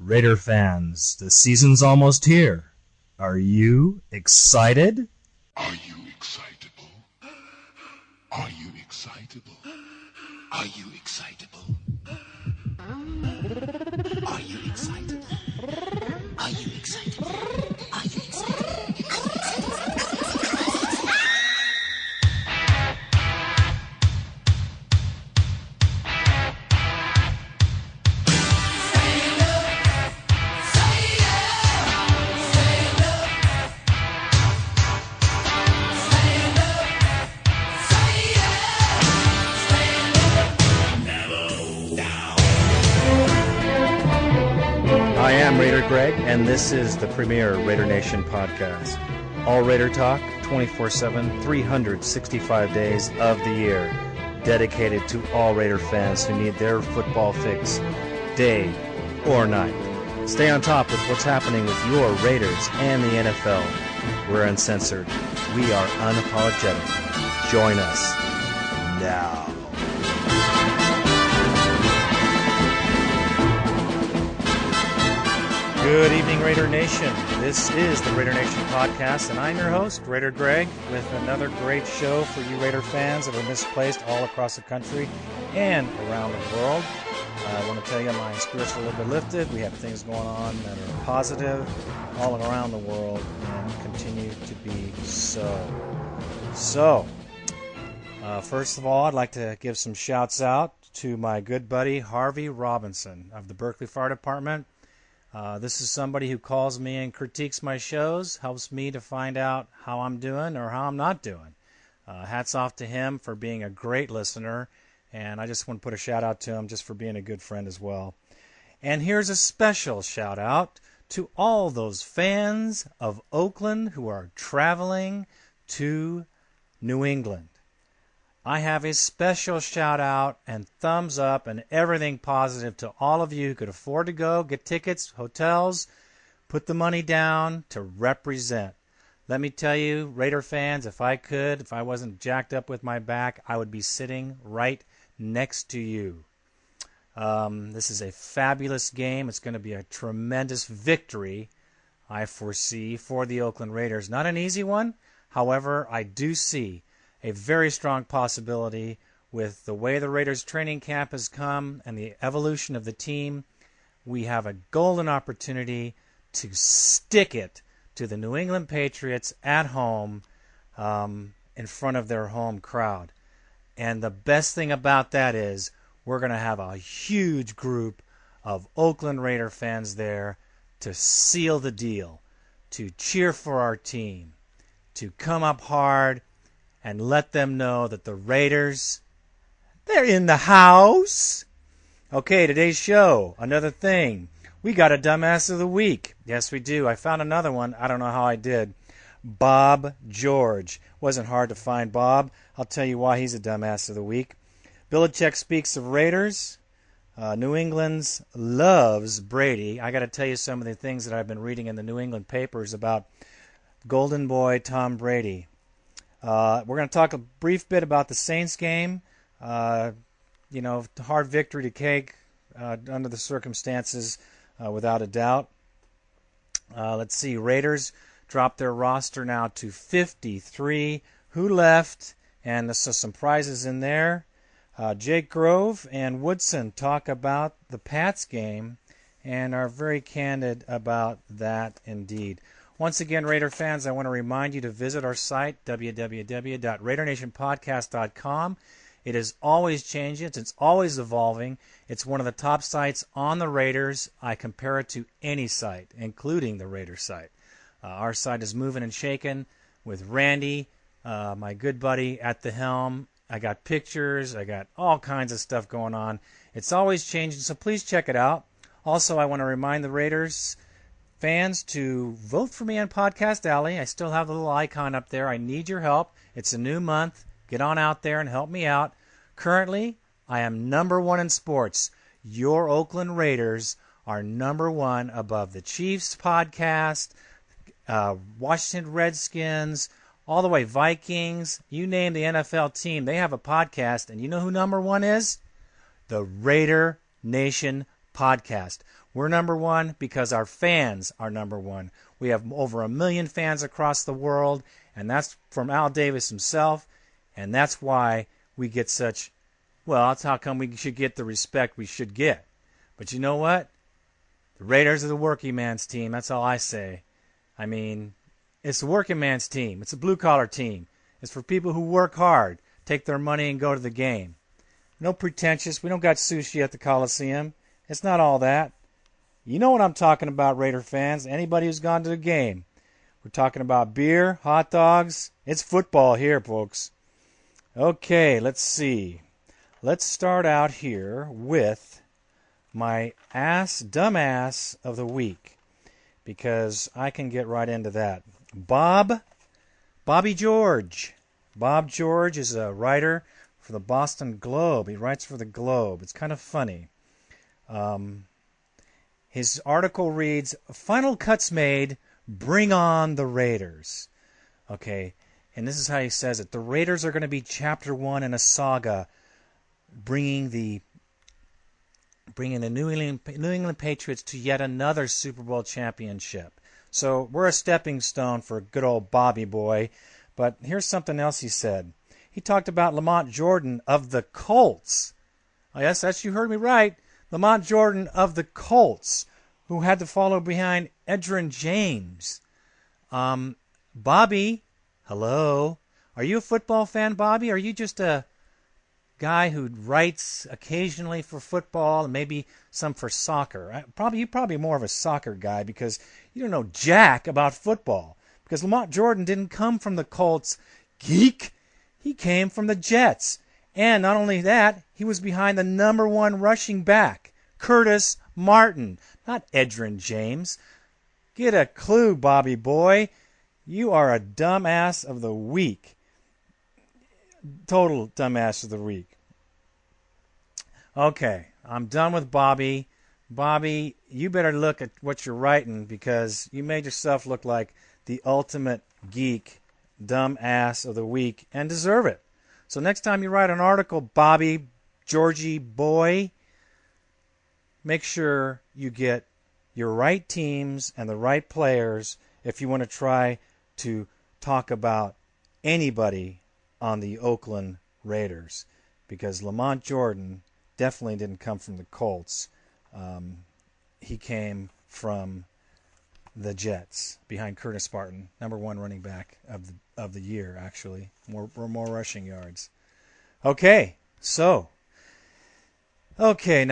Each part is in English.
Raider fans, the season's almost here. Are you excited? Are you excitable? Are you excitable? Are you excitable? Are you excitable? Are you excitable? Are you excitable? I am Raider Greg, and this is the premier Raider Nation podcast. All Raider talk, 24/7, 365 days of the year, dedicated to all Raider fans who need their football fix, day or night. Stay on top with what's happening with your Raiders and the NFL. We're uncensored. We are unapologetic. Join us now. Good evening, Raider Nation. This is the Raider Nation podcast, and I'm your host, Raider Greg, with another great show for you Raider fans that are misplaced all across the country and around the world. I want to tell you my spirits are a little bit lifted. We have things going on that are positive all around the world and continue to be so. First of all, I'd like to give some shouts out to my good buddy Harvey Robinson of the Berkeley Fire Department. This is somebody who calls me and critiques my shows, helps me to find out how I'm doing or how I'm not doing. Hats off to him for being a great listener, and I just want to put a shout out to him just for being a good friend as well. And here's a special shout out to all those fans of Oakland who are traveling to New England. I have a special shout out and thumbs up and everything positive to all of you who could afford to go, get tickets, hotels, put the money down to represent. Let me tell you, Raider fans, if I wasn't jacked up with my back, I would be sitting right next to you. This is a fabulous game. It's going to be a tremendous victory, I foresee, for the Oakland Raiders. Not an easy one. However, I do see a very strong possibility with the way the Raiders training camp has come and the evolution of the team. We have a golden opportunity to stick it to the New England Patriots at home in front of their home crowd. And the best thing about that is we're going to have a huge group of Oakland Raider fans there to seal the deal, to cheer for our team, to come up hard and let them know that the Raiders, they're in the house. Okay, today's show, another thing. We got a Dumbass of the Week. Yes, we do. I found another one. I don't know how I did. Bob George. Wasn't hard to find Bob. I'll tell you why he's a Dumbass of the Week. Belichick speaks of Raiders. New England's loves Brady. I got to tell you some of the things that I've been reading in the New England papers about Golden Boy Tom Brady. We're going to talk a brief bit about the Saints game. Hard victory to cake under the circumstances, without a doubt. Let's see. Raiders dropped their roster now to 53. Who left? And there's some prizes in there. Jake Grove and Woodson talk about the Pats game and are very candid about that indeed. Once again, Raider fans, I want to remind you to visit our site, www.RaiderNationPodcast.com. It is always changing. It's always evolving. It's one of the top sites on the Raiders. I compare it to any site, including the Raiders site. Our site is moving and shaking with Randy, my good buddy, at the helm. I got pictures. I got all kinds of stuff going on. It's always changing, so please check it out. Also, I want to remind the Raiders fans to vote for me on Podcast Alley. I still have the little icon up there. I need your help. It's a new month. Get on out there and help me out. Currently, I am number one in sports. Your Oakland Raiders are number one above the Chiefs podcast, Washington Redskins, all the way Vikings. You name the NFL team, they have a podcast. And you know who number one is? The Raider Nation podcast. We're number one because our fans are number one. We have over 1 million fans across the world, and that's from Al Davis himself, and that's why we get such, well, that's how come we should get the respect we should get. But you know what? The Raiders are the working man's team. That's all I say. I mean, it's the working man's team. It's a blue-collar team. It's for people who work hard, take their money and go to the game. No pretentious. We don't got sushi at the Coliseum. It's not all that. You know what I'm talking about, Raider fans. Anybody who's gone to the game. We're talking about beer, hot dogs. It's football here, folks. Okay, let's see. Let's start out here with my dumbass of the week, because I can get right into that. Bobby George. Bob George is a writer for the Boston Globe. He writes for the Globe. It's kind of funny. His article reads, "Final cuts made, bring on the Raiders." Okay, and this is how he says it. The Raiders are going to be chapter 1 in a saga, bringing the New England Patriots to yet another Super Bowl championship. So we're a stepping stone for good old Bobby boy. But here's something else he said. He talked about Lamont Jordan of the Colts. Oh, yes, you heard me right. Lamont Jordan of the Colts, who had to follow behind Edgerrin James. Bobby, hello. Are you a football fan, Bobby? Or are you just a guy who writes occasionally for football and maybe some for soccer? You're probably more of a soccer guy because you don't know jack about football. Because Lamont Jordan didn't come from the Colts, geek. He came from the Jets. And not only that, he was behind the number 1 rushing back, Curtis Martin, not Edgerrin James. Get a clue, Bobby boy. You are a dumbass of the week. Total dumbass of the week. Okay, I'm done with Bobby. Bobby, you better look at what you're writing because you made yourself look like the ultimate geek, dumbass of the week, and deserve it. So next time you write an article, Bobby, Georgie boy, make sure you get your right teams and the right players if you want to try to talk about anybody on the Oakland Raiders, because Lamont Jordan definitely didn't come from the Colts. He came from the Jets behind Curtis Martin, number 1 running back of the year, actually. More rushing yards. Okay, now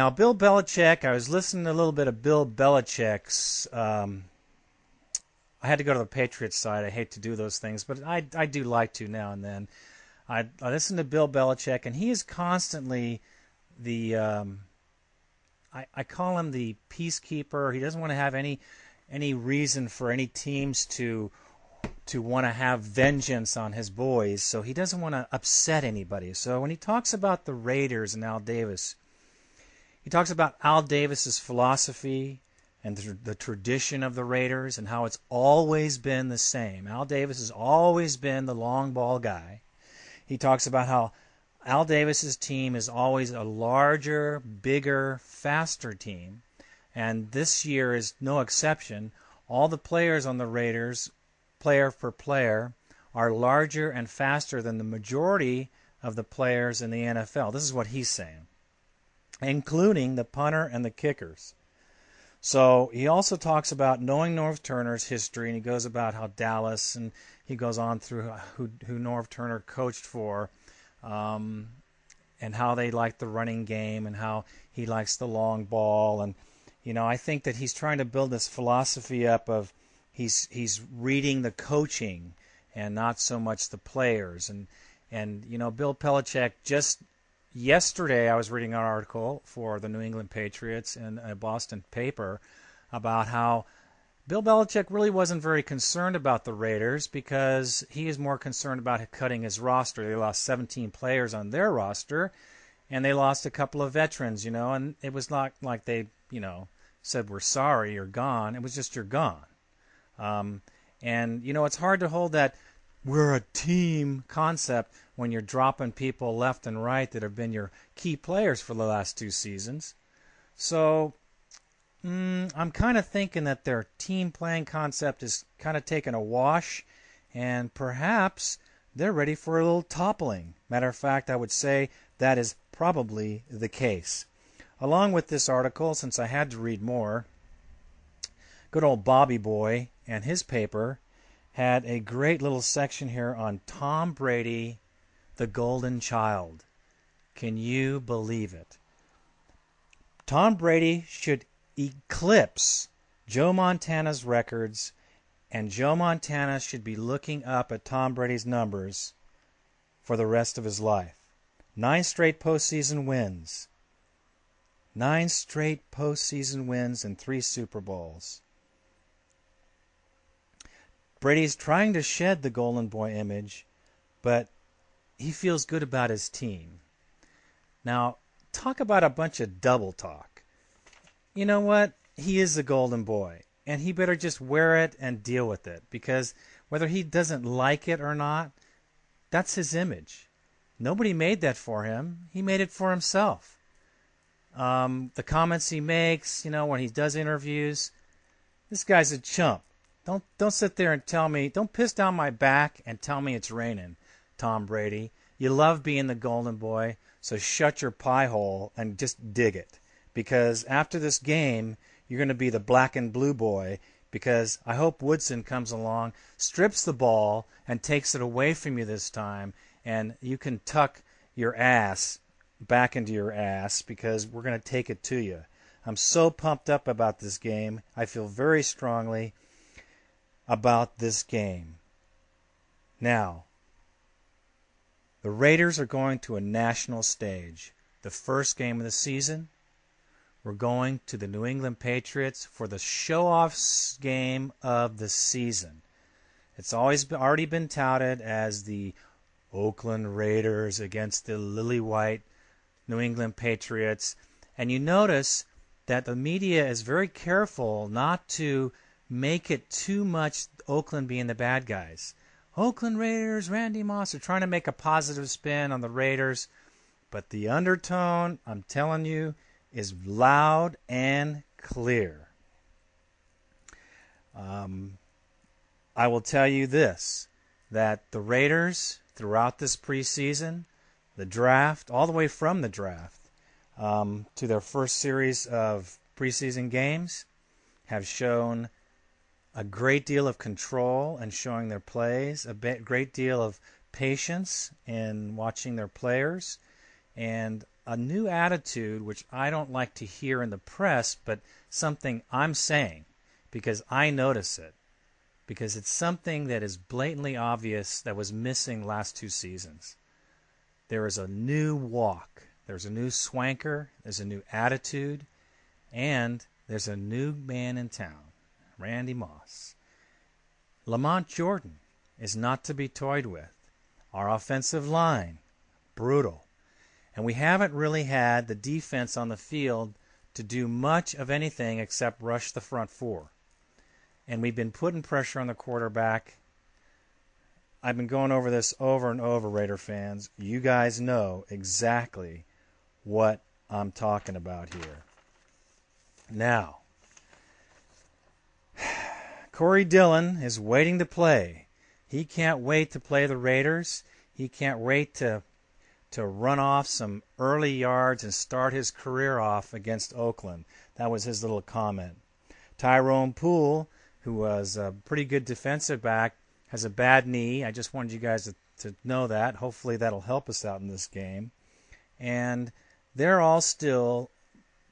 Bill Belichick. I was listening to a little bit of Bill Belichick's. I had to go to the Patriots side. I hate to do those things, but I do like to now and then. I listen to Bill Belichick, and he is constantly the I call him the peacekeeper. He doesn't want to have any reason for any teams to want to have vengeance on his boys, so he doesn't want to upset anybody. So when he talks about the Raiders and Al Davis, he talks about Al Davis's philosophy and the tradition of the Raiders and how it's always been the same. Al Davis has always been the long ball guy. He talks about how Al Davis's team is always a larger, bigger, faster team. And this year is no exception. All the players on the Raiders, player for player, are larger and faster than the majority of the players in the NFL. This is what he's saying, including the punter and the kickers. So he also talks about knowing Norv Turner's history, and he goes about how Dallas, and he goes on through who Norv Turner coached for, and how they like the running game and how he likes the long ball. And I think that he's trying to build this philosophy up of he's reading the coaching and not so much the players. And Bill Belichick, just yesterday I was reading an article for the New England Patriots in a Boston paper about how Bill Belichick really wasn't very concerned about the Raiders because he is more concerned about cutting his roster. They lost 17 players on their roster, and they lost a couple of veterans, and it was not like they, said we're sorry, you're gone. It was just you're gone. And it's hard to hold that we're a team concept when you're dropping people left and right that have been your key players for the last 2 seasons. So, I'm kind of thinking that their team playing concept is kind of taking a wash, and perhaps they're ready for a little toppling. Matter of fact, I would say that is probably the case. Along with this article, since I had to read more, good old Bobby Boy and his paper had a great little section here on Tom Brady, the golden child. Can you believe it? Tom Brady should eclipse Joe Montana's records, and Joe Montana should be looking up at Tom Brady's numbers for the rest of his life. 9 straight postseason wins. 9 straight postseason wins and 3 Super Bowls. Brady's trying to shed the golden boy image, but he feels good about his team. Now, talk about a bunch of double talk. You know what? He is the golden boy, and he better just wear it and deal with it, because whether he doesn't like it or not, that's his image. Nobody made that for him. He made it for himself. The comments he makes, when he does interviews, this guy's a chump. Don't sit there and tell me, don't piss down my back and tell me it's raining, Tom Brady. You love being the golden boy, so shut your pie hole and just dig it. Because after this game, you're going to be the black and blue boy, because I hope Woodson comes along, strips the ball, and takes it away from you this time, and you can tuck your ass back into your ass, because we're going to take it to you. I'm so pumped up about this game. I feel very strongly about this game. Now, the Raiders are going to a national stage. The first game of the season, we're going to the New England Patriots for the show-off game of the season. It's already been touted as the Oakland Raiders against the lily-white New England Patriots. And you notice that the media is very careful not to make it too much Oakland being the bad guys. Oakland Raiders, Randy Moss are trying to make a positive spin on the Raiders, but the undertone, I'm telling you, is loud and clear. I will tell you this, that the Raiders, throughout this preseason, the draft, all the way from the draft to their first series of preseason games, have shown a great deal of control in showing their plays, a great deal of patience in watching their players, and a new attitude, which I don't like to hear in the press, but something I'm saying because I notice it, because it's something that is blatantly obvious that was missing last 2 seasons. There is a new walk, there's a new swanker, there's a new attitude, and there's a new man in town. Randy Moss. Lamont Jordan is not to be toyed with. Our offensive line, brutal. And we haven't really had the defense on the field to do much of anything except rush the front 4. And we've been putting pressure on the quarterback. I've been going over this over and over, Raider fans. You guys know exactly what I'm talking about here. Now, Corey Dillon is waiting to play. He can't wait to play the Raiders. He can't wait to run off some early yards and start his career off against Oakland. That was his little comment. Tyrone Poole, who was a pretty good defensive back, has a bad knee. I just wanted you guys to know that. Hopefully that'll help us out in this game. And they're all still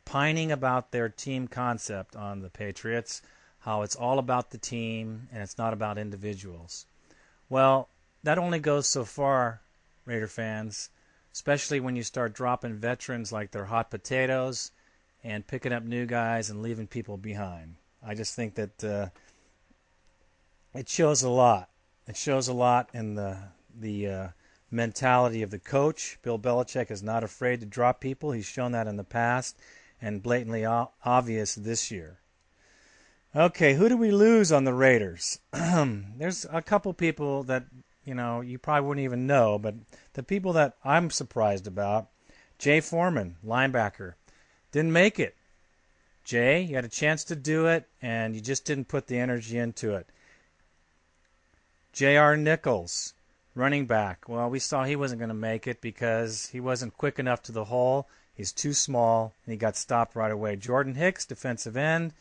pining about their team concept on the Patriots, how it's all about the team and it's not about individuals. Well, that only goes so far, Raider fans, especially when you start dropping veterans like they're hot potatoes and picking up new guys and leaving people behind. I just think that it shows a lot. It shows a lot in the mentality of the coach. Bill Belichick is not afraid to drop people. He's shown that in the past and blatantly obvious this year. Okay, who do we lose on the Raiders? There's a couple people that, you probably wouldn't even know, but the people that I'm surprised about, Jay Foreman, linebacker, didn't make it. Jay, you had a chance to do it, and you just didn't put the energy into it. J.R. Nichols, running back. Well, we saw he wasn't going to make it because he wasn't quick enough to the hole. He's too small, and he got stopped right away. Jordan Hicks, defensive end.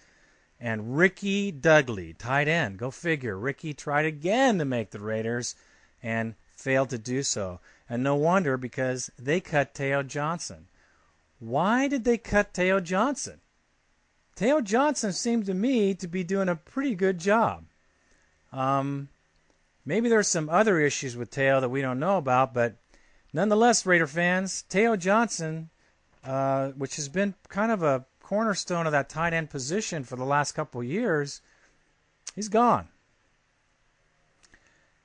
And Ricky Dudley, tight end. Go figure. Ricky tried again to make the Raiders and failed to do so. And no wonder, because they cut Teo Johnson. Why did they cut Teo Johnson? Teo Johnson seemed to me to be doing a pretty good job. Maybe there's some other issues with Teo that we don't know about, but nonetheless, Raider fans, Teo Johnson, which has been kind of a cornerstone of that tight end position for the last couple of years, he's gone.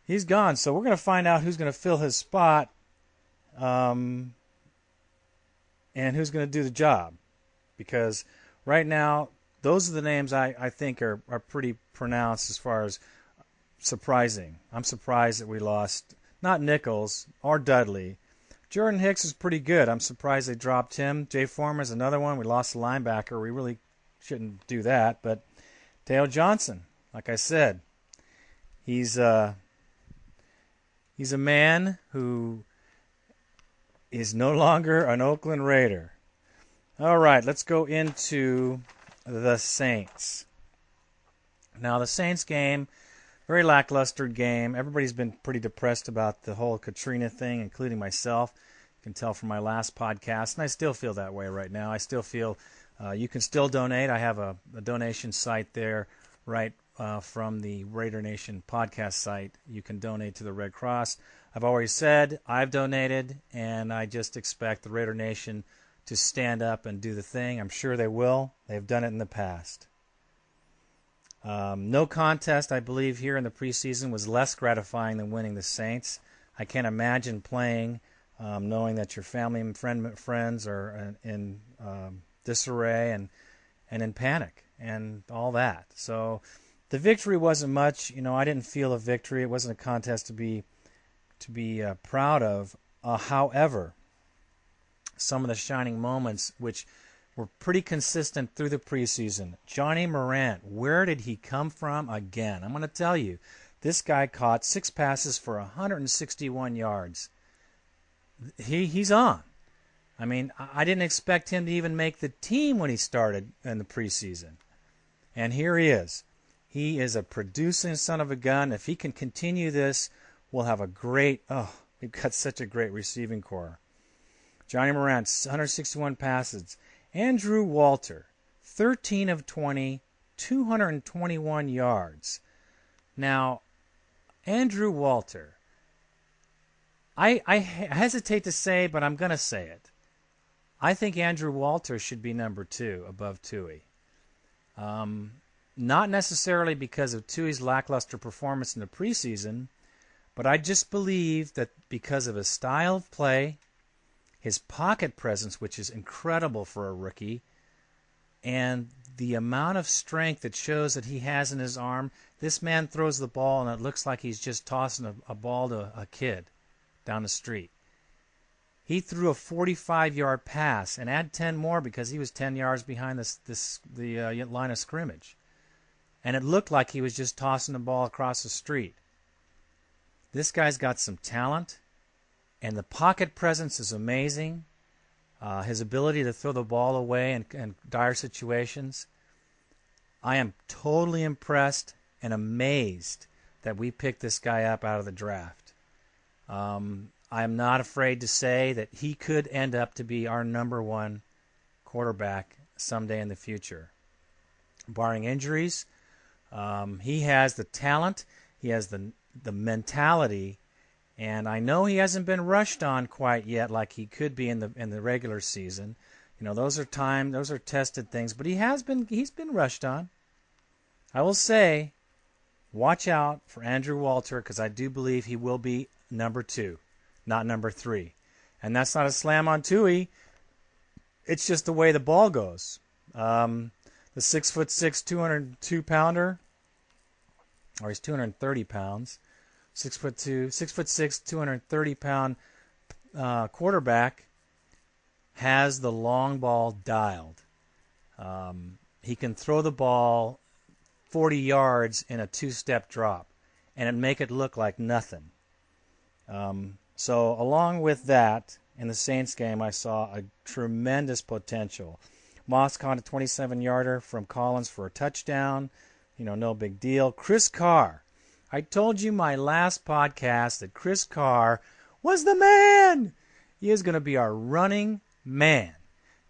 He's gone. So we're going to find out who's going to fill his spot and who's going to do the job. Because right now, those are the names I think are pretty pronounced as far as surprising. I'm surprised that we lost not Nichols or Dudley. Jordan Hicks is pretty good. I'm surprised they dropped him. Jay Former's another one. We lost the linebacker. We really shouldn't do that. But Teo Johnson, like I said, he's a man who is no longer an Oakland Raider. All right, let's go into the Saints. Now, the Saints game, very lackluster game. Everybody's been pretty depressed about the whole Katrina thing, including myself. You can tell from my last podcast, and I still feel that way right now. I still feel you can still donate. I have a donation site there right from the Raider Nation podcast site. You can donate to the Red Cross. I've already said I've donated, and I just expect the Raider Nation to stand up and do the thing. I'm sure they will. They've done it in the past. No contest, I believe, here in the preseason was less gratifying than winning the Saints. I can't imagine playing knowing that your family and friends are in disarray and in panic and all that. So the victory wasn't much. I didn't feel a victory. It wasn't a contest to be proud of. However, some of the shining moments, which were pretty consistent through the preseason. Johnny Morant, where did he come from again? I'm going to tell you, this guy caught 6 passes for 161 yards. He's on. I mean, I didn't expect him to even make the team when he started in the preseason. And here he is. He is a producing son of a gun. If he can continue this, we'll have we've got such a great receiving core. Johnny Morant, 161 passes. Andrew Walter, 13 of 20, 221 yards. Now, Andrew Walter, I hesitate to say, but I'm going to say it. I think Andrew Walter should be number 2 above Tui. Not necessarily because of Tui's lackluster performance in the preseason, but I just believe that because of his style of play, his pocket presence, which is incredible for a rookie, and the amount of strength that shows that he has in his arm. This man throws the ball, and it looks like he's just tossing a ball to a kid down the street. He threw a 45-yard pass and add 10 more because he was 10 yards behind the line of scrimmage. And it looked like he was just tossing the ball across the street. This guy's got some talent. And the pocket presence is amazing. His ability to throw the ball away in dire situations. I am totally impressed and amazed that we picked this guy up out of the draft. I am not afraid to say that he could end up to be our number 1 quarterback someday in the future. Barring injuries, he has the talent. He has the mentality. And I know he hasn't been rushed on quite yet like he could be in the regular season. Those are tested things, but he's been rushed on. I will say, watch out for Andrew Walter because I do believe he will be number 2, not number 3. And that's not a slam on Tui. It's just the way the ball goes. The 6'6", 202-pounder, or he's 230 pounds. 6'2", 6'6", 230-pound quarterback has the long ball dialed. he can throw the ball 40 yards in a two-step drop and make it look like nothing. So along with that, in the Saints game, I saw a tremendous potential. Moss caught a 27-yarder from Collins for a touchdown. No big deal. Chris Carr. I told you my last podcast that Chris Carr was the man. He is going to be our running man.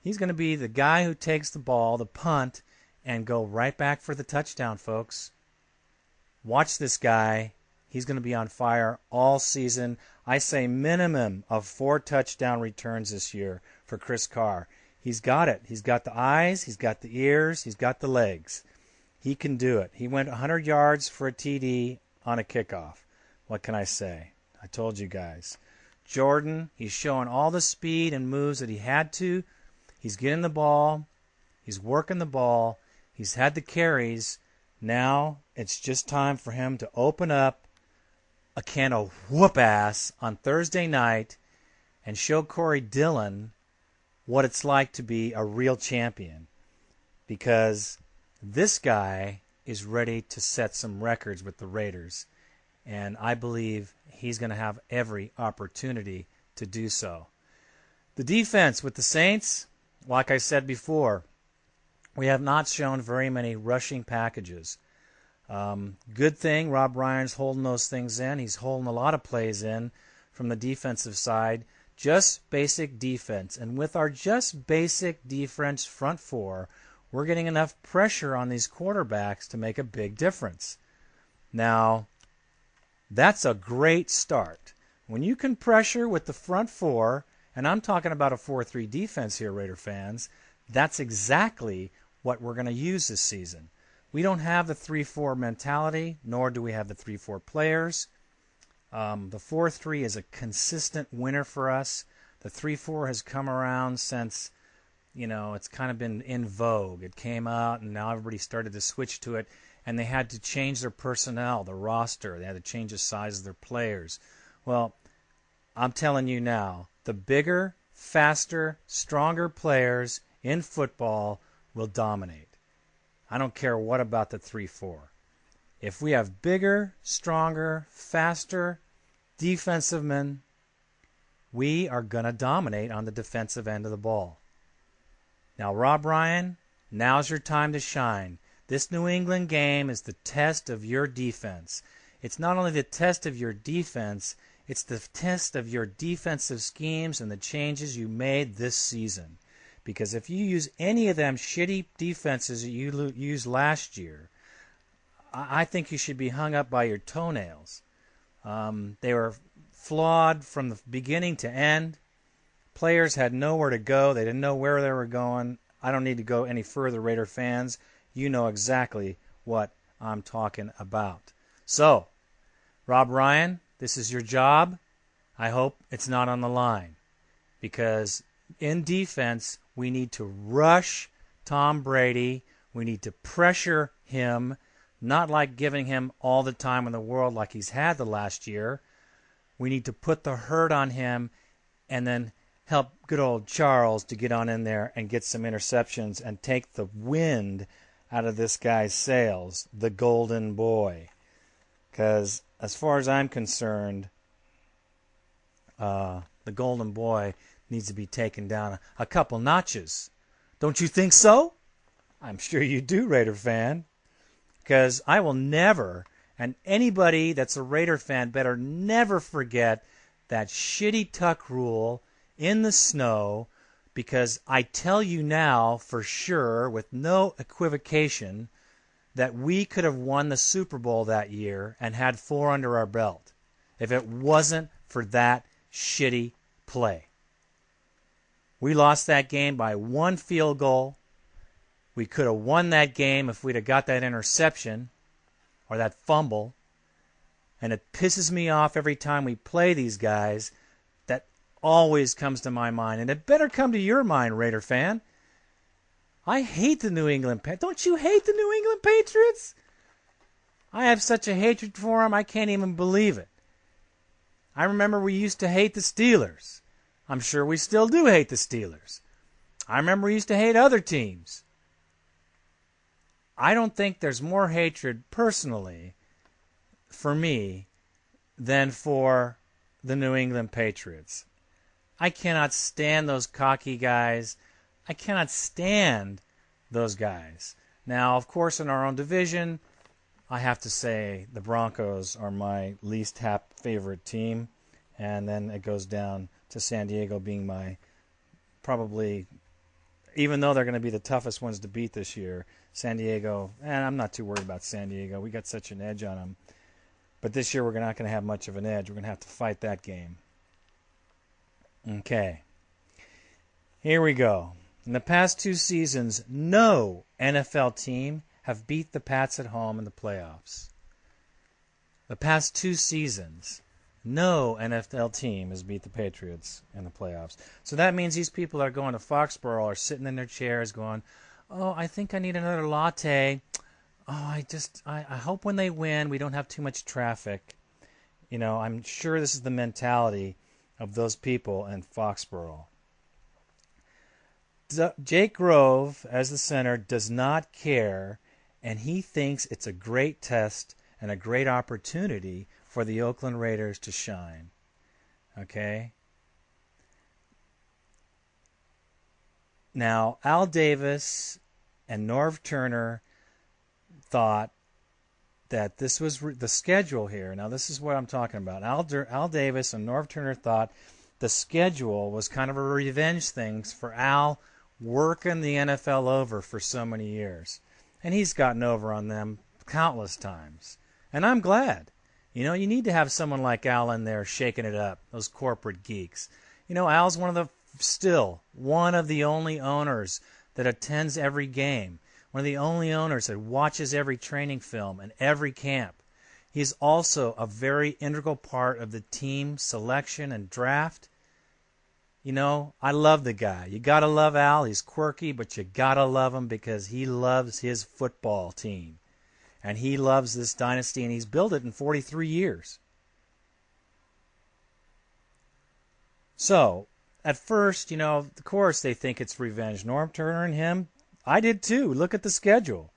He's going to be the guy who takes the ball, the punt, and go right back for the touchdown, folks. Watch this guy. He's going to be on fire all season. I say minimum of 4 touchdown returns this year for Chris Carr. He's got it. He's got the eyes. He's got the ears. He's got the legs. He can do it. He went 100 yards for a TD on a kickoff. What can I say? I told you guys. Jordan, he's showing all the speed and moves that he had to. He's getting the ball. He's working the ball. He's had the carries. Now it's just time for him to open up a can of whoop-ass on Thursday night and show Corey Dillon what it's like to be a real champion. Because this guy is ready to set some records with the Raiders. And I believe he's going to have every opportunity to do so. The defense with the Saints, like I said before, we have not shown very many rushing packages. Good thing Rob Ryan's holding those things in. He's holding a lot of plays in from the defensive side. Just basic defense. And with our just basic defense front four, we're getting enough pressure on these quarterbacks to make a big difference. Now, that's a great start. When you can pressure with the front four, and I'm talking about a 4-3 defense here, Raider fans, that's exactly what we're going to use this season. We don't have the 3-4 mentality, nor do we have the 3-4 players. The 4-3 is a consistent winner for us. The 3-4 has come around since, it's kind of been in vogue. It came out, and now everybody started to switch to it, and they had to change their personnel, the roster. They had to change the size of their players. Well, I'm telling you now, the bigger, faster, stronger players in football will dominate. I don't care what about the 3-4. If we have bigger, stronger, faster defensive men, we are going to dominate on the defensive end of the ball. Now, Rob Ryan, now's your time to shine. This New England game is the test of your defense. It's not only the test of your defense, it's the test of your defensive schemes and the changes you made this season. Because if you use any of them shitty defenses that you used last year, I think you should be hung up by your toenails. They were flawed from the beginning to end. Players had nowhere to go. They didn't know where they were going. I don't need to go any further, Raider fans. You know exactly what I'm talking about. So, Rob Ryan, this is your job. I hope it's not on the line. Because in defense, we need to rush Tom Brady. We need to pressure him, not like giving him all the time in the world like he's had the last year. We need to put the hurt on him and then help good old Charles to get on in there and get some interceptions and take the wind out of this guy's sails, the golden boy. Because as far as I'm concerned, the golden boy needs to be taken down a couple notches. Don't you think so? I'm sure you do, Raider fan. Because I will never, and anybody that's a Raider fan better never forget that shitty tuck rule in the snow, because I tell you now for sure, with no equivocation, that we could have won the Super Bowl that year and had 4 under our belt if it wasn't for that shitty play. We lost that game by 1 field goal. We could have won that game if we'd have got that interception or that fumble. And it pisses me off every time we play these guys. That always comes to my mind. And it better come to your mind, Raider fan. I hate the New England Patriots. Don't you hate the New England Patriots? I have such a hatred for them, I can't even believe it. I remember we used to hate the Steelers. I'm sure we still do hate the Steelers. I remember we used to hate other teams. I don't think there's more hatred personally for me than for the New England Patriots. I cannot stand those cocky guys. I cannot stand those guys. Now, of course, in our own division, I have to say the Broncos are my least favorite team, and then it goes down to San Diego being my probably, even though they're going to be the toughest ones to beat this year, San Diego, and I'm not too worried about San Diego. We got such an edge on them. But this year we're not going to have much of an edge. We're going to have to fight that game. Okay. Here we go. In the past 2 seasons, no NFL team have beat the Pats at home in the playoffs. The past 2 seasons, no NFL team has beat the Patriots in the playoffs. So that means these people that are going to Foxborough are sitting in their chairs going, oh, I think I need another latte. Oh, I hope when they win we don't have too much traffic. You know, I'm sure this is the mentality of those people in Foxborough. Jake Grove, as the center, does not care, and he thinks it's a great test and a great opportunity for the Oakland Raiders to shine. Okay? Now, Al Davis and Norv Turner thought that this was the schedule here. Now, this is what I'm talking about. Al Davis and Norv Turner thought the schedule was kind of a revenge thing for Al working the NFL over for so many years. And he's gotten over on them countless times. And I'm glad. You know, you need to have someone like Al in there shaking it up, those corporate geeks. You know, Al's still one of the only owners that attends every game. One of the only owners that watches every training film and every camp. He's also a very integral part of the team selection and draft. You know, I love the guy. You got to love Al. He's quirky, but you got to love him because he loves his football team. And he loves this dynasty, and he's built it in 43 years. So, at first, you know, of course they think it's revenge. Norm Turner and him, I did too. Look at the schedule.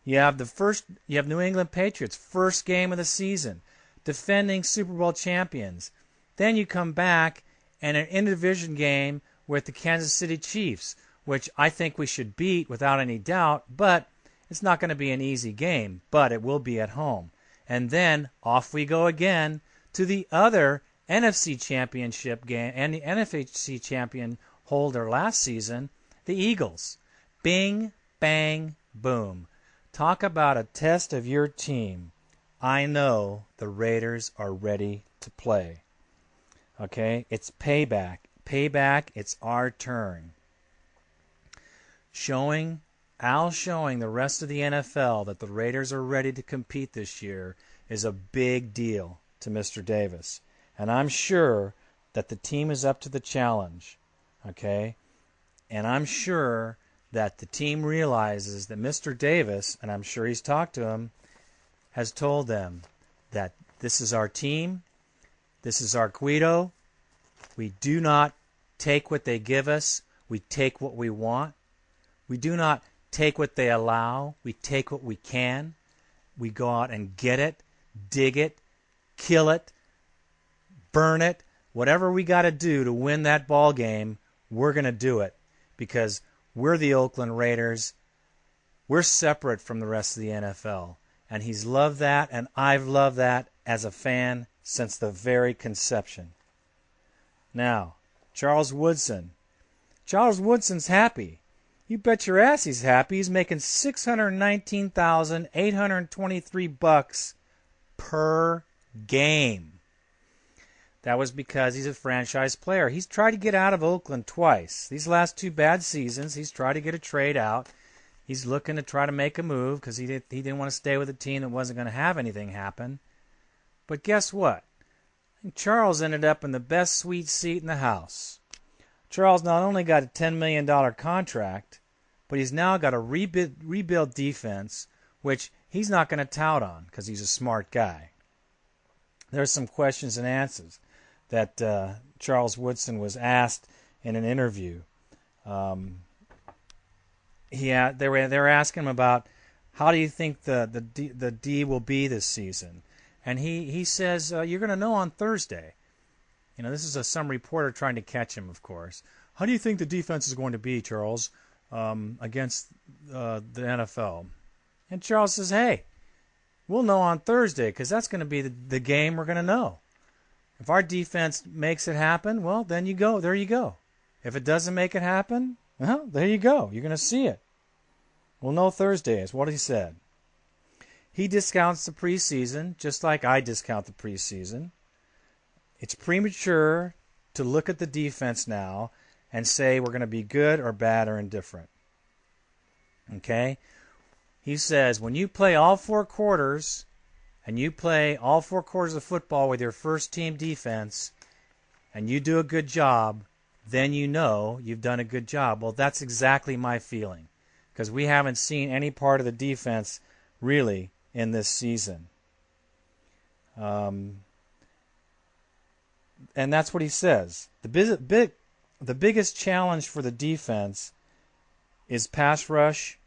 You have New England Patriots, first game of the season, defending Super Bowl champions. Then you come back and an in-division game with the Kansas City Chiefs, which I think we should beat without any doubt, but it's not going to be an easy game, but it will be at home. And then off we go again to the other NFC championship game and the NFC champion holder last season, the Eagles. Bing, bang, boom. Talk about a test of your team. I know the Raiders are ready to play. Okay? It's payback. Payback, it's our turn. Al showing the rest of the NFL that the Raiders are ready to compete this year is a big deal to Mr. Davis. And I'm sure that the team is up to the challenge. Okay? And I'm sure that the team realizes that Mr. Davis, and I'm sure he's talked to him, has told them that this is our team, this is our Guido, we do not take what they give us, we take what we want. We do not take what they allow, we take what we can. We go out and get it, dig it, kill it, burn it, whatever we got to do to win that ball game, we're going to do it because we're the Oakland Raiders. We're separate from the rest of the NFL. And he's loved that, and I've loved that as a fan since the very conception. Now, Charles Woodson. Charles Woodson's happy. You bet your ass he's happy. He's making $619,823 per game. That was because he's a franchise player. He's tried to get out of Oakland twice. These last 2 bad seasons, he's tried to get a trade out. He's looking to try to make a move because he didn't want to stay with a team that wasn't going to have anything happen. But guess what? Charles ended up in the best sweet seat in the house. Charles not only got a $10 million contract, but he's now got a rebuild defense, which he's not going to tout on because he's a smart guy. There's some questions and answers that Charles Woodson was asked in an interview. They were asking him about how do you think the D will be this season? And he says, you're going to know on Thursday. This is some reporter trying to catch him, of course. How do you think the defense is going to be, Charles, against the NFL? And Charles says, hey, we'll know on Thursday because that's going to be the game we're going to know. If our defense makes it happen, well, then you go. There you go. If it doesn't make it happen, well, there you go. You're going to see it. We'll know Thursday is what he said. He discounts the preseason just like I discount the preseason. It's premature to look at the defense now and say we're going to be good or bad or indifferent. Okay? He says when you play all 4 quarters and you play all 4 quarters of football with your first team defense and you do a good job, then you know you've done a good job. Well, that's exactly my feeling because we haven't seen any part of the defense really in this season. And that's what he says. The biggest challenge for the defense is pass rush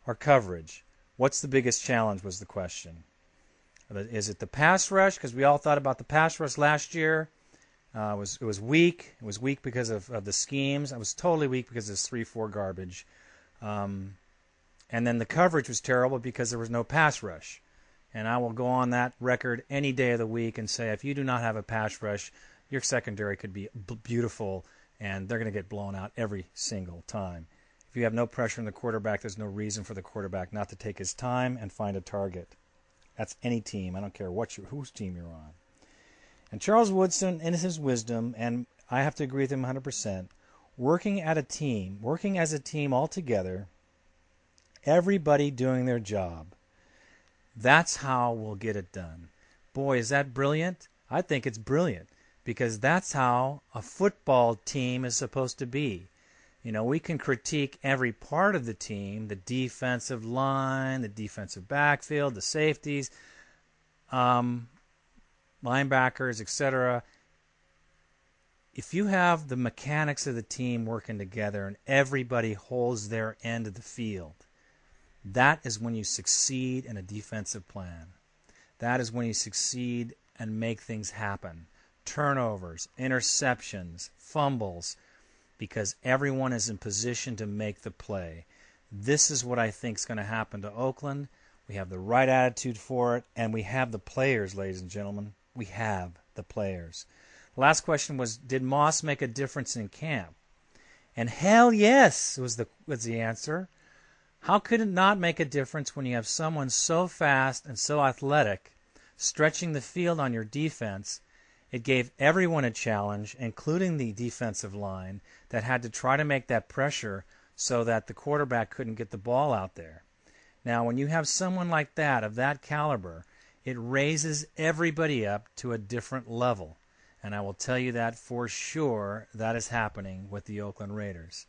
or coverage. What's the biggest challenge was the question. Is it the pass rush? Because we all thought about the pass rush last year. It was weak. It was weak because of the schemes. It was totally weak because it's 3-4 garbage. And then the coverage was terrible because there was no pass rush. And I will go on that record any day of the week and say if you do not have a pass rush, your secondary could be beautiful, and they're going to get blown out every single time. If you have no pressure on the quarterback, there's no reason for the quarterback not to take his time and find a target. That's any team. I don't care whose team you're on. And Charles Woodson, in his wisdom, and I have to agree with him 100%, working as a team all together, everybody doing their job, that's how we'll get it done. Boy, is that brilliant? I think it's brilliant because that's how a football team is supposed to be. We can critique every part of the team, the defensive line, the defensive backfield, the safeties, linebackers, etc. If you have the mechanics of the team working together and everybody holds their end of the field, that is when you succeed in a defensive plan. That is when you succeed and make things happen. Turnovers, interceptions, fumbles, because everyone is in position to make the play. This is what I think is going to happen to Oakland. We have the right attitude for it, and we have the players, ladies and gentlemen. We have the players. The last question was, did Moss make a difference in camp? And hell yes was the answer. How could it not make a difference when you have someone so fast and so athletic stretching the field on your defense? It gave everyone a challenge, including the defensive line, that had to try to make that pressure so that the quarterback couldn't get the ball out there. Now, when you have someone like that, of that caliber, it raises everybody up to a different level. And I will tell you that for sure that is happening with the Oakland Raiders.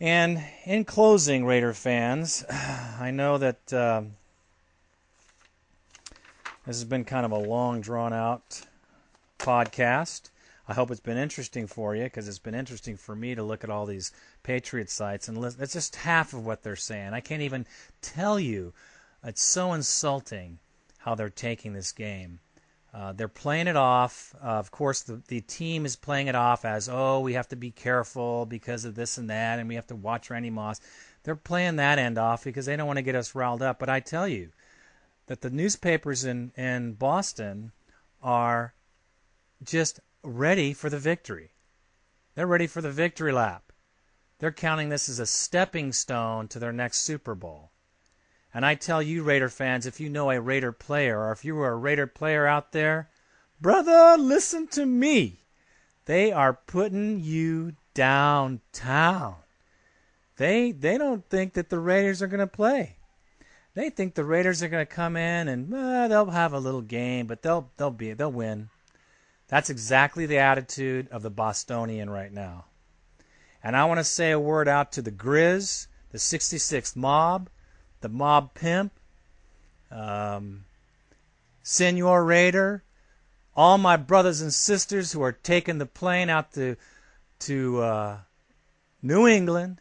And in closing, Raider fans, I know that this has been kind of a long, drawn-out podcast. I hope it's been interesting for you because it's been interesting for me to look at all these Patriot sites and listen. It's just half of what they're saying. I can't even tell you. It's so insulting how they're taking this game. They're playing it off. Of course, the team is playing it off as, we have to be careful because of this and that, and we have to watch Randy Moss. They're playing that end off because they don't want to get us riled up. But I tell you that the newspapers in Boston are just ready for the victory. They're ready for the victory lap. They're counting this as a stepping stone to their next Super Bowl. And I tell you, Raider fans, if you know a Raider player, or if you were a Raider player out there, brother, listen to me. They are putting you downtown. They don't think that the Raiders are going to play. They think the Raiders are going to come in and they'll have a little game, but they'll win. That's exactly the attitude of the Bostonian right now. And I want to say a word out to the Grizz, the 66th Mob, the Mob Pimp, Senor Raider, all my brothers and sisters who are taking the plane out to New England.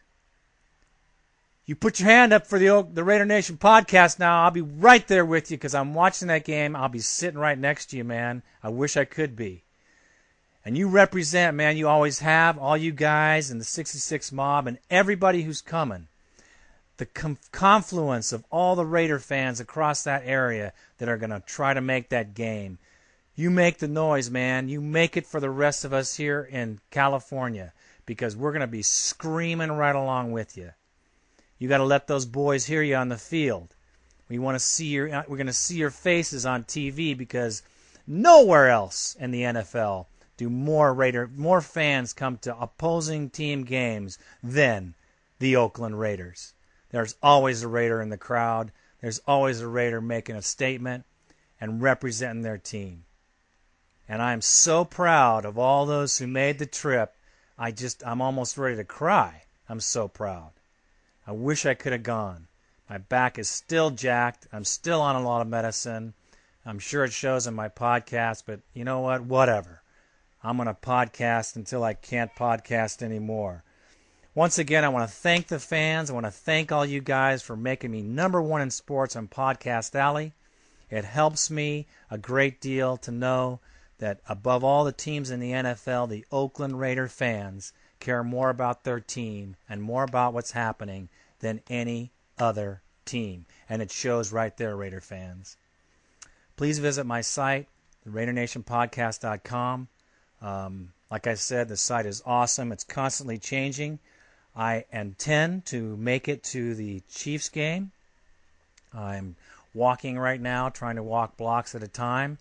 You put your hand up for the Raider Nation podcast now. I'll be right there with you because I'm watching that game. I'll be sitting right next to you, man. I wish I could be. And you represent, man, you always have, all you guys and the 66 mob and everybody who's coming. The confluence of all the Raider fans across that area that are going to try to make that game. You make the noise, man. You make it for the rest of us here in California because we're going to be screaming right along with you. You got to let those boys hear you on the field. We're going to see your faces on TV because nowhere else in the NFL do more fans come to opposing team games than the Oakland Raiders. There's always a Raider in the crowd. There's always a Raider making a statement and representing their team. And I'm so proud of all those who made the trip. I'm almost ready to cry. I'm so proud. I wish I could have gone. My back is still jacked. I'm still on a lot of medicine. I'm sure it shows in my podcast, but you know what? Whatever. I'm going to podcast until I can't podcast anymore. Once again, I want to thank the fans. I want to thank all you guys for making me #1 in sports on Podcast Alley. It helps me a great deal to know that above all the teams in the NFL, the Oakland Raider fans care more about their team and more about what's happening than any other team. And it shows right there, Raider fans. Please visit my site, theRaiderNationPodcast.com. Like I said, the site is awesome. It's constantly changing. I intend to make it to the Chiefs game. I'm walking right now, trying to walk blocks at a time.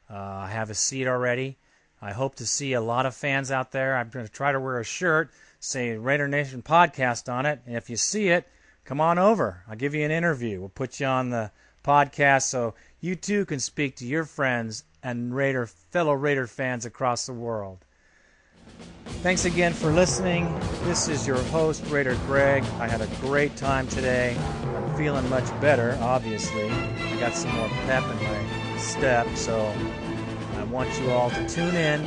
I have a seat already. I hope to see a lot of fans out there. I'm going to try to wear a shirt, say Raider Nation Podcast on it. And if you see it, come on over. I'll give you an interview. We'll put you on the podcast so you too can speak to your friends and fellow Raider fans across the world. Thanks again for listening. This is your host, Raider Greg. I had a great time today. I'm feeling much better, obviously. I got some more pep in my step, so I want you all to tune in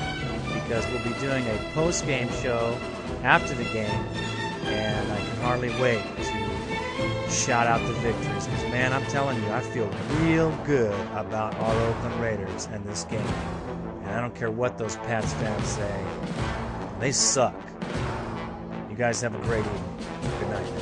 because we'll be doing a post-game show after the game, and I can hardly wait to shout out the victories. Because, man, I'm telling you, I feel real good about our Oakland Raiders and this game. And I don't care what those Pats fans say. They suck. You guys have a great evening. Good night.